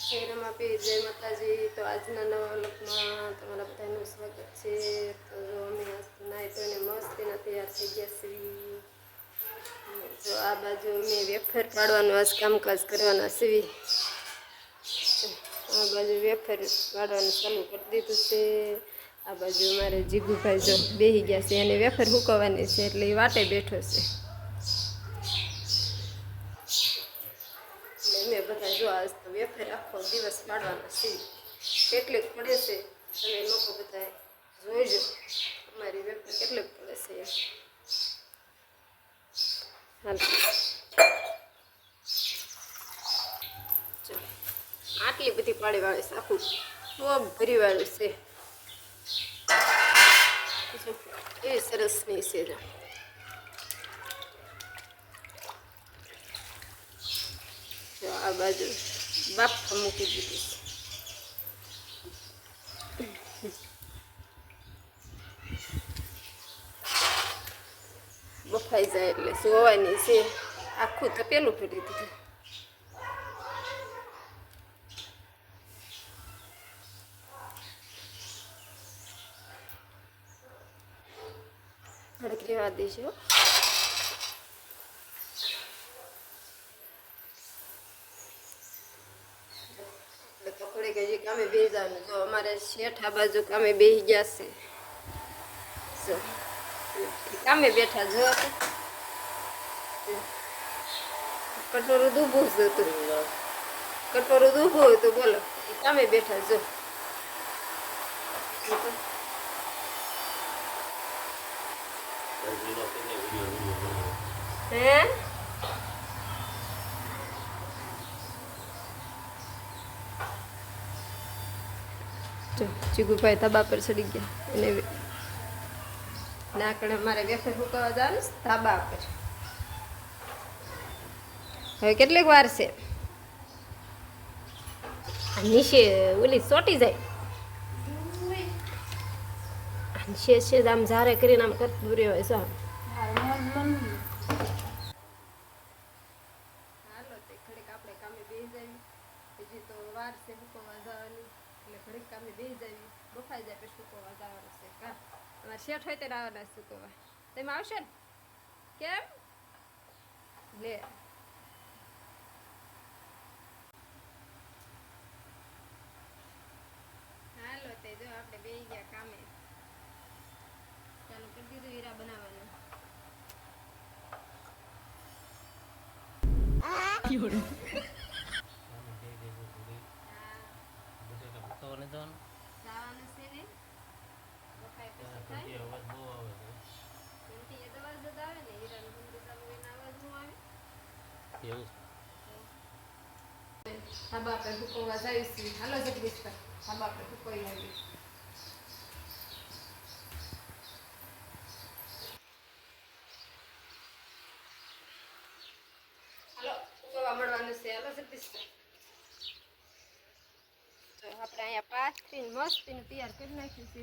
જય રમાપીર, જય માતાજી. તો આજના નવા વ્લોગમાં તમારા બધાનું સ્વાગત છે. તો જો અમે નાઈ ધોઈને મસ્તીના તૈયાર થઈ ગયા છીએ. જો આ બાજુ અમે વેફર પાડવાનું આજ કામકાજ કરવાના છીએ. આ બાજુ વેફર પાડવાનું ચાલુ કરી દીધું છે. આ બાજુ મારે જીગુભાઈ જો બેસી ગયા છે, એને વેફર હુકવવાની છે એટલે એ વાટે બેઠો છે. મેં બધા જો આજ તો વેફર આખો દિવસ પાડવાના છે. કેટલીક પડે છે તમે લોકો બધા જોઈજો અમારી વેફર કેટલીક પડે છે. હાલ આટલી બધી પાડી વાળી છે, આખું ટોપ ભરી વાળું છે. એવી સરસની છે. જો આ બાજુ બાફા મૂકી દીધી છે. બફાઈ જાય એટલે સોવાની છે. આખું તપેલું ભરી દીધું. થોડીક રેવા દઈશું. થોડીક હજી કામે બેસી જવાનું. જો અમારે શેઠ આ બાજુ કામે બેસી ગયા છે. જો કામે બેઠા જો કટોરું દૂભું જ હતું. કટોરું દૂભું હતું. બોલો કામે બેઠા જો. હે જો ચીગુભાઈ ધાબા પર ચડી ગયા અને નાકડે મારે વેફર ફૂકવા જવાનું છે ધાબા પર. હવે કેટલીક વાર છે નીચે ઓલી ચોટી જાય. છે આમ ઝારે કરીને આમ કરતું રહેવાય છે. હાલો તે ઘડીક આપણે કામે બેસી જઈએ. હજી તો વાર છે ફૂકવા જવાની એટલે ઘડીક કામે બેસી જઈએ. બફાઈ જાય પછી ફૂકવા જવાનું છે. કા અમારે શેઠ હોય ત્યારે આવવાના ફૂકવા. તમે આવશો ને? કેમ લે હાલો તે જો આપણે બેસી ગયા કામે. ચાલુ કરી દીધું હીરા બનાવવાનું. જવાનું છે ને બફાઈ પછી થાય. ઘંટી એ અવાજ જ આવે ને હીરાનું ઘંટી ચાલુ એના અવાજ નો આવે. ધાબા પર ફૂકવા જઈશું. હાલો જગદીશભાઈ ધાબા પર ફૂકવી આવી. હાલો ફૂકવા મળવાનું છે. હાલો જગદીશભાઈ. તો આપણે અહીંયા પાથરીને મસ્તીને તૈયાર કરી નાખ્યું છે.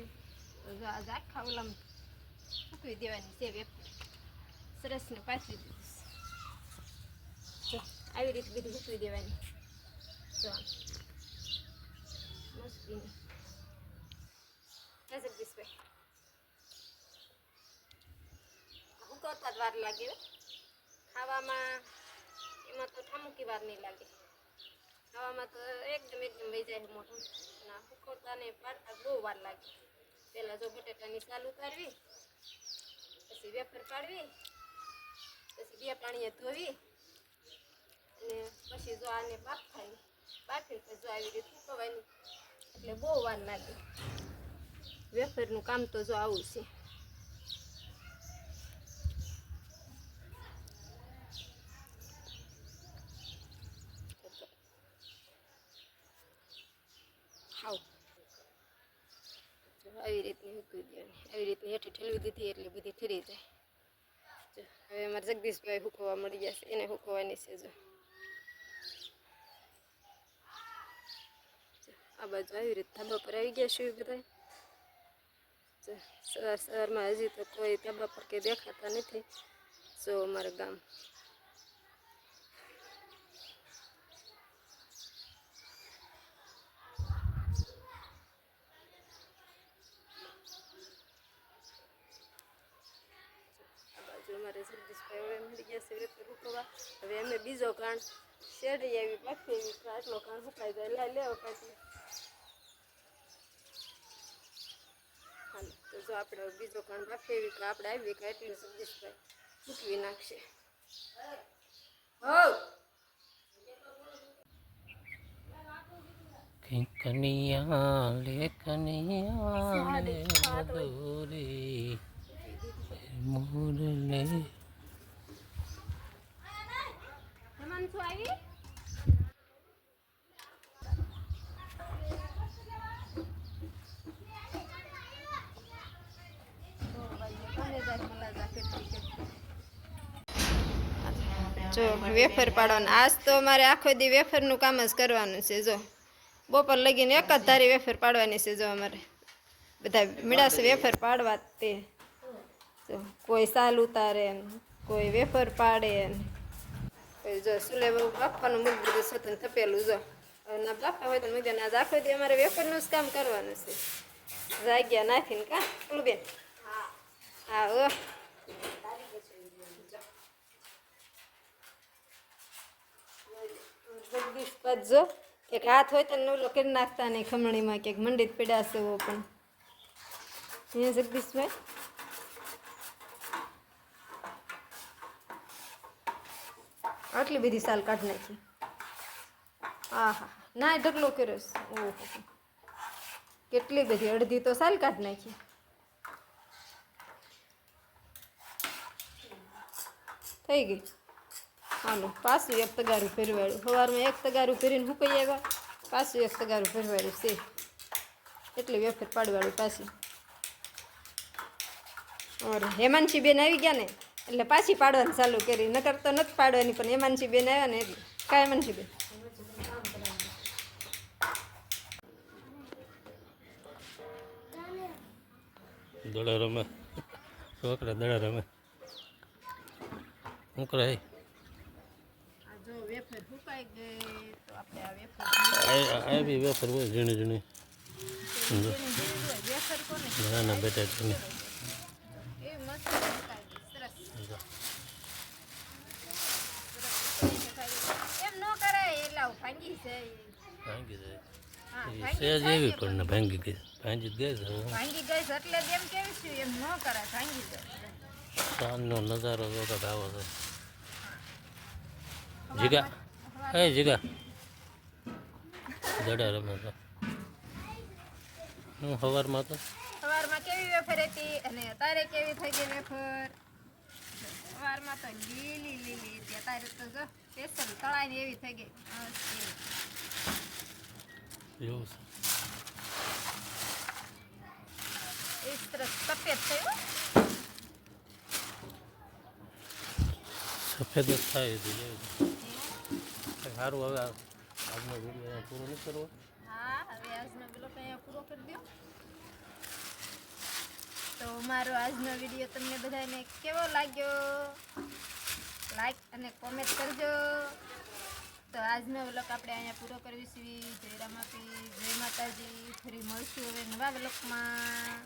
તો આજ આખા ઓલામાં ફૂકવી દેવાની છે વેફર. સરસ ને પાથરી દીધું છે. આવી રીતે બધી ફૂકવી દેવાની. જો મસ્તીની. હે જગદીશભાઈ હુકવતા જ વાર લાગે. ખાવામાં એમાં તો ઠામુકી વાર નહીં લાગે. ખાવામાં તો એકદમ વહી જાય મોઢું. ના હુકવતા ને પાડતા બહુ વાર લાગે. પહેલાં જો બટેટાની છાલ ઉતારવી, પછી વેફર પાડવી, પછી બે પાણીએ ધોવી અને પછી જો આને બાફવી જો આવી રીતે હુકવવાની. એટલે બહુ વાર લાગે. વેફરનું કામ તો જો આવું છે. ખાવ આવી રીતની મૂકી દેવાની. આવી રીતની હેઠી ઠેલવી દીધી એટલે બધી ઠરી જાય. જો હવે અમારે જગદીશભાઈ હુકવવા મળી ગયા છે. એને હુકવવાની છે. જો આ બાજુ આવી રીતે ધાબા પર આવી ગયા છે બધા. સવારમાં હજી તો કોઈ ધાબા પર કે દેખાતા નથી. જો અમારું ગામ જગદીશભાઈ હવે મળી ગયા છે વેફર હુકવા. હવે અમે બીજો કાણ શેરડી આવી પાકી એવી આટલો કાણ હુકાઈ જાય લાઈ લેવા પાછી. હાલ તો જો આપણે બીજો કાણ પાકી એવી આપણે આવી કે એટલે જગદીશભાઈ મૂકવી નાખશે. કનિયા લે કનિયા લે મધુરી મુરલે હેમાંશુ આવી જો વેફર પાડવાનું. આજ તો મારે આખો દી વેફરનું કામ જ કરવાનું છે. જો બપોર લગીને એક જ ધારી વેફર પાડવાની છે. જો અમારે બધા મીડાશે વેફર પાડવા તે જો કોઈ સાલ ઉતારે ને કોઈ વેફર પાડે ને કોઈ જો સુલે બાફવાનું મૂકી દીધું સ્વતંત્ર તપેલું. જો ના બાફા હોય તો મૂકી આજ આખો દી અમારે વેફરનું જ કામ કરવાનું છે. જાગ્યા નાખીને કા પેલું બેન હા ઓ જગદીશ જો એક હાથ હોય તો ઓલો કરી નાખતા નહીં ખમણીમાં ક્યાંક મંડિત પીડાશે એવો પણ હે જગદીશભાઈ આટલી બધી સાલ કાઢી નાખી. હા હા ના ઢગલો કર્યો છે. ઓહો કેટલી બધી અડધી તો સાલ કાઢી નાખી. થઈ ગઈ. હાલો પાછું એક તગારું ફેરવાડ્યું. સવારમાં એક તગારું ફેરીને હુકાઈ આવ્યા પાછું એક તગારું ફેરવાડ્યું છે. એટલી વેફર પાડવાળું પાછી. ઓર હેમાંશી બેન આવી ગયા ને એટલે પાછી પાડવાનું ચાલુ કરી. નકર તો નથી પાડવાની પણ હેમાંશી બેન આવ્યા ને એટલે કાંઈ હેમાંશી બેન દડા રમે છોકરા દડા રમે શું કરે જો વેફર હુકાઈ ગઈ તો આપણે આ વેફર આવી વેફર હોય ઝીણી ઝીણી વેફર કોને નાના બેટા ઝીણી એ મસ્ત હુકાઈ ગઈ સરસ. એમ ન કરાય એટલે ભાંગી જાય. ભાંગી જાય હા સહેજ એવી પણ ને ભાંગી ગઈ ભાંગી જ ગઈ છે ભાંગી ગઈ એટલે જ એમ કેવું છું એમ ન કરાય ભાંગી જાય. સાંજનો નજારો વખત આવો છે. જીગા હે જીગા દડા રમે તો હું સવારમાં તો સવારમાં કેવી વેફર હતી અને અત્યારે કેવી થઈ ગઈ વેફર. સવારમાં તો લીલી લીલી હતી અત્યારે તો જો સ્પેશિયલ તળાઈને એવી થઈ ગઈ. એવું છે એ સરસ સફેદ થયું. સફેદ જ થાય છે સારું. હવે આજનો વિડીયો પૂરો નહીં કરવો. હા હવે આજનો બ્લોગ અહીંયા પૂરો કરી દો. તો મારો આજનો વિડીયો તમને બધાને કેવો લાગ્યો લાઈક અને કોમેન્ટ કરજો. તો આજનો બ્લોગ આપણે અહીંયા પૂરો કરવીશું. જય રામાપી જય માતાજી. ફરી મળશું હવે નવા બ્લોગમાં.